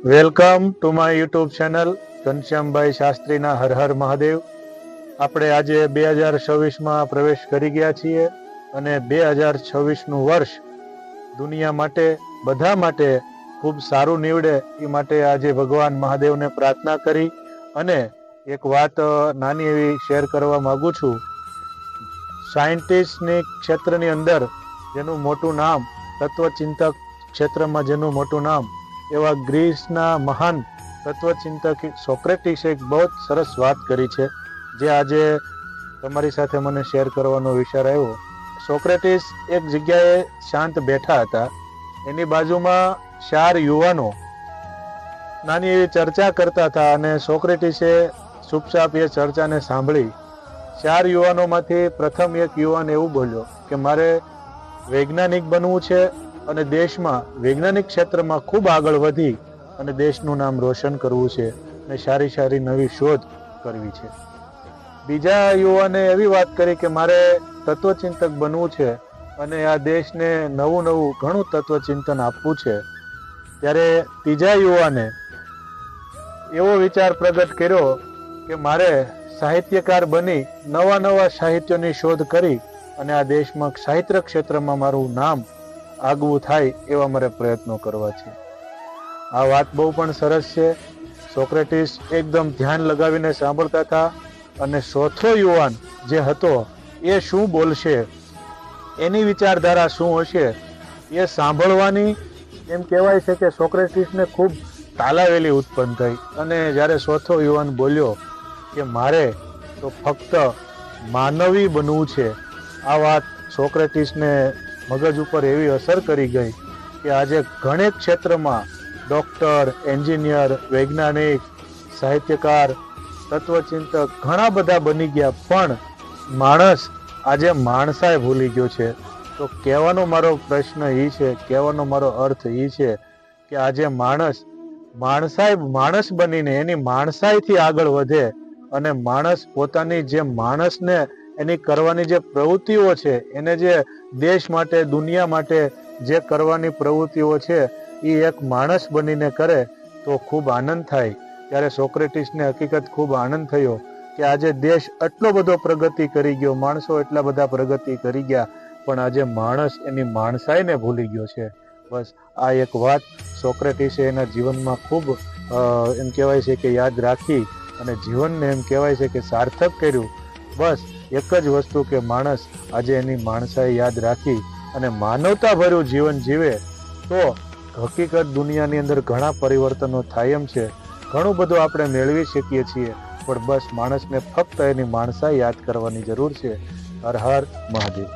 Welcome to my YouTube channel Ghanshyambhai શાસ્ત્રીના હર હર મહાદેવ. આપણે આજે 2026માં પ્રવેશ કરી ગયા છીએ અને 2026નું વર્ષ દુનિયા માટે બધા માટે ખૂબ સારું નીવડે એ માટે આજે ભગવાન મહાદેવને પ્રાર્થના કરી અને એક વાત નાની એવી શેર કરવા માંગુ છું. સાયન્ટિસ્ટની ક્ષેત્રની અંદર જેનું મોટું નામ, તત્વચિંતક ક્ષેત્રમાં જેનું મોટું નામ, એવા ગ્રીસના મહાન તત્વચિંતક સોક્રેટિસે એક બહુ સરસ વાત કરી છે, જે આજે તમારી સાથે મને શેર કરવાનો વિચાર આવ્યો. સોક્રેટિસ એક જગ્યાએ શાંત બેઠા હતા. એની બાજુમાં 4 યુવાનો નાની એવી ચર્ચા કરતા હતા અને સોક્રેટિસે ચૂપચાપ એ ચર્ચાને સાંભળી. 4 યુવાનોમાંથી પ્રથમ એક યુવાન એવું બોલ્યો કે મારે વૈજ્ઞાનિક બનવું છે અને દેશમાં વૈજ્ઞાનિક ક્ષેત્રમાં ખૂબ આગળ વધી અને દેશનું નામ રોશન કરવું છે અને સારી સારી નવી શોધ કરવી છે. બીજા યુવાને એવી વાત કરી કે મારે તત્વચિંતક બનવું છે અને આ દેશને નવું નવું ઘણું તત્વચિંતન આપવું છે. ત્યારે ત્રીજા યુવાને એવો વિચાર પ્રગટ કર્યો કે મારે સાહિત્યકાર બની નવા નવા સાહિત્યની શોધ કરી અને આ દેશમાં સાહિત્ય ક્ષેત્રમાં મારું નામ આગવું થાય એવા મારે પ્રયત્નો કરવા છે. આ વાત બહુ પણ સરસ છે. સોક્રેટિસ એકદમ ધ્યાન લગાવીને સાંભળતા હતા અને ચોથો યુવાન જે હતો એ શું બોલશે, એની વિચારધારા શું હશે, એ સાંભળવાની એમ કહેવાય છે કે સોક્રેટિસને ખૂબ તાલાવેલી ઉત્પન્ન થઈ. અને જ્યારે ચોથો યુવાન બોલ્યો કે મારે તો ફક્ત માનવી બનવું છે, આ વાત સોક્રેટિસને મગજ ઉપર એવી અસર કરી ગઈ કે આજે ઘણા ક્ષેત્રમાં ડોક્ટર, એન્જિનિયર, વૈજ્ઞાનિક, સાહિત્યકાર, તત્વચિંતક ઘણા બધા બની ગયા, પણ માણસ આજે માણસાઈ ભૂલી ગયો છે. તો કહેવાનો મારો પ્રશ્ન એ છે, કહેવાનો મારો અર્થ એ છે કે આજે માણસ બનીને એની માણસાઈથી આગળ વધે અને માણસ પોતાની જે માણસને એની કરવાની જે પ્રવૃત્તિઓ છે, એને જે દેશ માટે, દુનિયા માટે જે કરવાની પ્રવૃત્તિઓ છે એ એક માણસ બનીને કરે તો ખૂબ આનંદ થાય. ત્યારે સોક્રેટિસને હકીકત ખૂબ આનંદ થયો કે આજે દેશ આટલો બધો પ્રગતિ કરી ગયો, માણસો એટલા બધા પ્રગતિ કરી ગયા, પણ આજે માણસ એની માણસાઈને ભૂલી ગયો છે. બસ આ એક વાત સોક્રેટિસે એના જીવનમાં ખૂબ એમ કહેવાય છે કે યાદ રાખી અને જીવનને એમ કહેવાય છે કે સાર્થક કર્યું. બસ એક જ વસ્તુ કે માણસ આજે એની માણસાઈ યાદ રાખી અને માનવતા ભર્યું જીવન જીવે તો હકીકત દુનિયાની અંદર ઘણા પરિવર્તનો થાય એમ છે. ઘણું બધું આપણે મેળવી શકીએ છીએ, પણ બસ માણસને ફક્ત એની માણસાઈ યાદ કરવાની જરૂર છે. હર હર મહાદેવ.